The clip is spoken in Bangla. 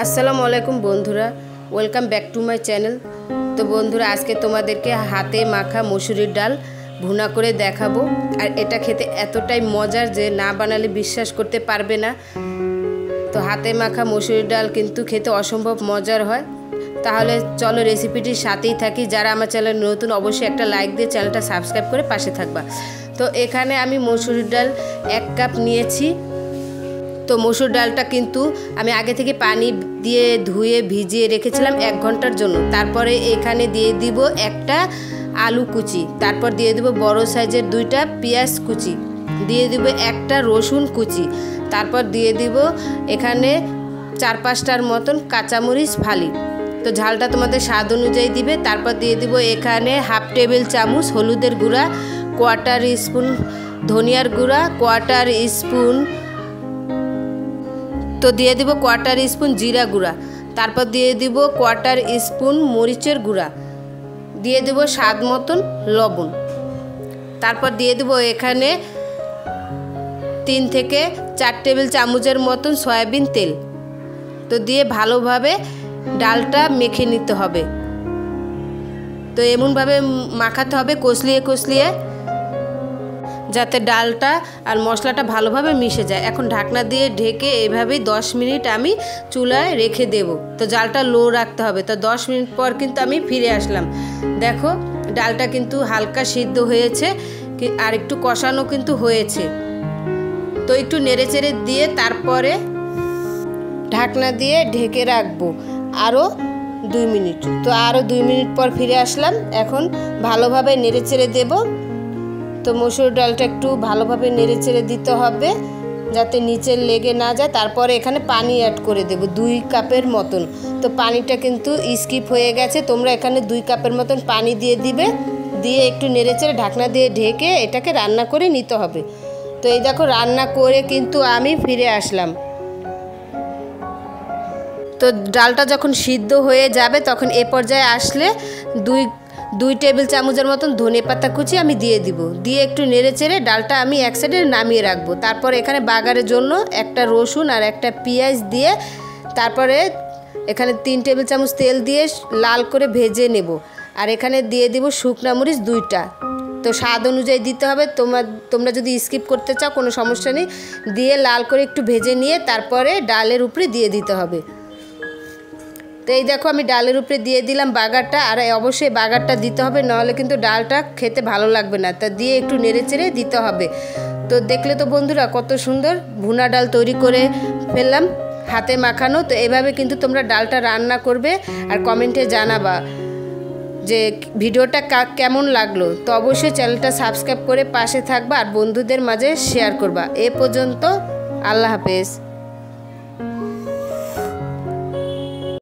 আসসালামু আলাইকুম বন্ধুরা, welcome back to my channel. তো বন্ধুরা, আজকে তোমাদেরকে হাতে মাখা মসুরির ডাল ভুনা করে দেখাবো। আর এটা খেতে এতটাই মজার যে না বানালে বিশ্বাস করতে পারবে না। তো হাতে মাখা মসুরির ডাল কিন্তু খেতে অসম্ভব মজার হয়। তাহলে চলো রেসিপিটির সাথেই থাকি। যারা আমার চ্যানেল নতুন অবশ্যই একটা লাইক দিয়ে চ্যানেলটা সাবস্ক্রাইব করে পাশে থাকবা। তো এখানে আমি মসুরির ডাল 1 কাপ নিয়েছি। তো মসুর ডালটা কিন্তু আমি আগে থেকে পানি দিয়ে ধুয়ে ভিজিয়ে রেখেছিলাম 1 ঘন্টার জন্য। তারপরে এখানে দিয়ে দিব একটা আলু কুচি, তারপর দিয়ে দিব বড় সাইজের 2টা পেঁয়াজ কুচি, দিয়ে দিব একটা রসুন কুচি, তারপর দিয়ে দিব এখানে 4-5টার মতন কাঁচামরিচ ফালি। তো ঝালটা তোমাদের স্বাদ অনুযায়ী দিবে। তারপর দিয়ে দিব এখানে 1/2 টেবিল চামচ হলুদের গুঁড়া, 1/4 স্পুন ধনিয়ার গুঁড়া, 1/4 স্পুন তো দিয়ে দিব 1/4 স্পুন জিরা গুঁড়া, তারপর দিয়ে দিব 1/4 স্পুন মরিচের গুঁড়া, দিয়ে দেব স্বাদ মতন লবণ। তারপর দিয়ে দেব এখানে 3 থেকে 4 টেবিল চামচের মতন সয়াবিন তেল। তো দিয়ে ভালোভাবে ডালটা মেখে নিতে হবে। তো এমনভাবে মাখাতে হবে কষলিয়ে কষলিয়ে, যাতে ডালটা আর মশলাটা ভালোভাবে মিশে যায়। এখন ঢাকনা দিয়ে ঢেকে এভাবেই 10 মিনিট আমি চুলায় রেখে দেব। তো জালটা লো রাখতে হবে। তো 10 মিনিট পর কিন্তু আমি ফিরে আসলাম। দেখো ডালটা কিন্তু হালকা সিদ্ধ হয়েছে আর একটু কষানো কিন্তু হয়েছে। তো একটু নেড়েচেড়ে দিয়ে তারপরে ঢাকনা দিয়ে ঢেকে রাখবো আরও 2 মিনিট। তো আরও 2 মিনিট পর ফিরে আসলাম। এখন ভালোভাবে নেড়েচেড়ে দেব। তো মসুর ডালটা একটু ভালোভাবে নেড়েচেড়ে দিতে হবে যাতে নিচে লেগে না যায়। তারপরে এখানে পানি অ্যাড করে দেব 2 কাপের মতন। তো পানিটা কিন্তু স্কিপ হয়ে গেছে, তোমরা এখানে 2 কাপের মতন পানি দিয়ে দিবে। দিয়ে একটু নেড়েচেড়ে ঢাকনা দিয়ে ঢেকে এটাকে রান্না করে নিতে হবে। তো এই দেখো রান্না করে কিন্তু আমি ফিরে আসলাম। তো ডালটা যখন সিদ্ধ হয়ে যাবে তখন এ পর্যায়ে আসলে 2 টেবিল চামচের মতন ধনেপাতা কুচি আমি দিয়ে দিব। দিয়ে একটু নেড়েচেড়ে ডালটা আমি এক সাইডে নামিয়ে রাখবো। তারপর এখানে বাগারের জন্য একটা রসুন আর একটা পেঁয়াজ দিয়ে তারপরে এখানে 3 টেবিল চামচ তেল দিয়ে লাল করে ভেজে নেব। আর এখানে দিয়ে দিব শুকনা মরিচ 2টা। তো স্বাদ অনুযায়ী দিতে হবে। তোমরা যদি স্কিপ করতে চাও কোনো সমস্যা নেই। দিয়ে লাল করে একটু ভেজে নিয়ে তারপরে ডালের উপরে দিয়ে দিতে হবে। তো এই দেখো আমি ডালের উপরে দিয়ে দিলাম বাগারটা। আর অবশ্যই বাগারটা দিতে হবে, নাহলে কিন্তু ডালটা খেতে ভালো লাগবে না। তা দিয়ে একটু নেড়েচেড়ে দিতে হবে। তো দেখলে তো বন্ধুরা কত সুন্দর ভুনা ডাল তৈরি করে ফেললাম হাতে মাখানো। তো এভাবে কিন্তু তোমরা ডালটা রান্না করবে আর কমেন্টে জানাবা যে ভিডিওটা কেমন লাগলো। তো অবশ্যই চ্যানেলটা সাবস্ক্রাইব করে পাশে থাকবা আর বন্ধুদের মাঝে শেয়ার করবা। এ পর্যন্ত, আল্লাহ হাফেজ।